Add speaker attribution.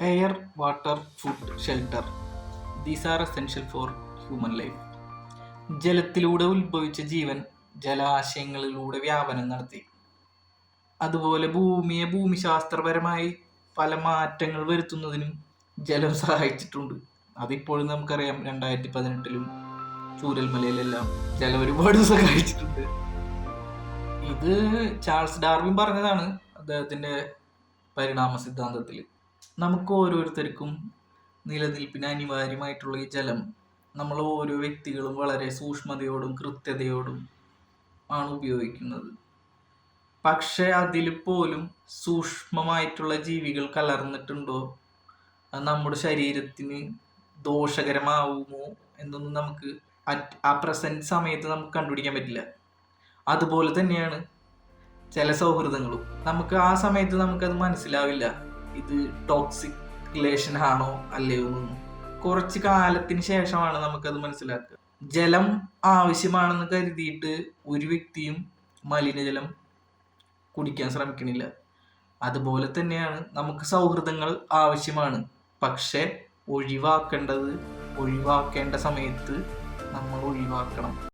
Speaker 1: Air, water, food, shelter. These are essential for human life. ജലത്തിലൂടെ ഉത്ഭവിച്ച ജീവൻ ജലാശയങ്ങളിലൂടെ വ്യാപനം നടത്തി. അതുപോലെ ഭൂമിയെ ഭൂമിശാസ്ത്രപരമായി പല മാറ്റങ്ങൾ വരുത്തുന്നതിനും ജലം സഹായിച്ചിട്ടുണ്ട്. അതിപ്പോഴും നമുക്കറിയാം, 2018 ചൂരൽമലയിലെല്ലാം ജലം ഒരുപാട് സഹായിച്ചിട്ടുണ്ട്. ഇത് ചാൾസ് ഡാർവിൻ പറഞ്ഞതാണ് അദ്ദേഹത്തിന്റെ പരിണാമ സിദ്ധാന്തത്തിൽ. നമുക്ക് ഓരോരുത്തർക്കും നിലനിൽപ്പിന് അനിവാര്യമായിട്ടുള്ള ഈ ജലം നമ്മൾ ഓരോ വ്യക്തികളും വളരെ സൂക്ഷ്മതയോടും കൃത്യതയോടും ആണ് ഉപയോഗിക്കുന്നത്. പക്ഷെ അതിൽ പോലും സൂക്ഷ്മമായിട്ടുള്ള ജീവികൾ കലർന്നിട്ടുണ്ടോ, അത് നമ്മുടെ ശരീരത്തിന് ദോഷകരമാവുമോ എന്നൊന്നും നമുക്ക് ആ പ്രസന്റ് സമയത്ത് നമുക്ക് കണ്ടുപിടിക്കാൻ പറ്റില്ല. അതുപോലെ തന്നെയാണ് ചില സൗഹൃദങ്ങളും. നമുക്ക് ആ സമയത്ത് നമുക്കത് മനസ്സിലാവില്ല, ഇത് ടോക്സിക് റിലേഷൻ ആണോ അല്ലയോ എന്നൊന്നും. കുറച്ച് കാലത്തിന് ശേഷമാണ് നമുക്കത് മനസ്സിലാക്കുക. ജലം ആവശ്യമാണെന്ന് കരുതിയിട്ട് ഒരു വ്യക്തിയും മലിനജലം കുടിക്കാൻ ശ്രമിക്കണില്ല. അതുപോലെ തന്നെയാണ് നമുക്ക് സൗഹൃദങ്ങൾ ആവശ്യമാണ്. പക്ഷെ ഒഴിവാക്കേണ്ട സമയത്ത് നമ്മൾ ഒഴിവാക്കണം.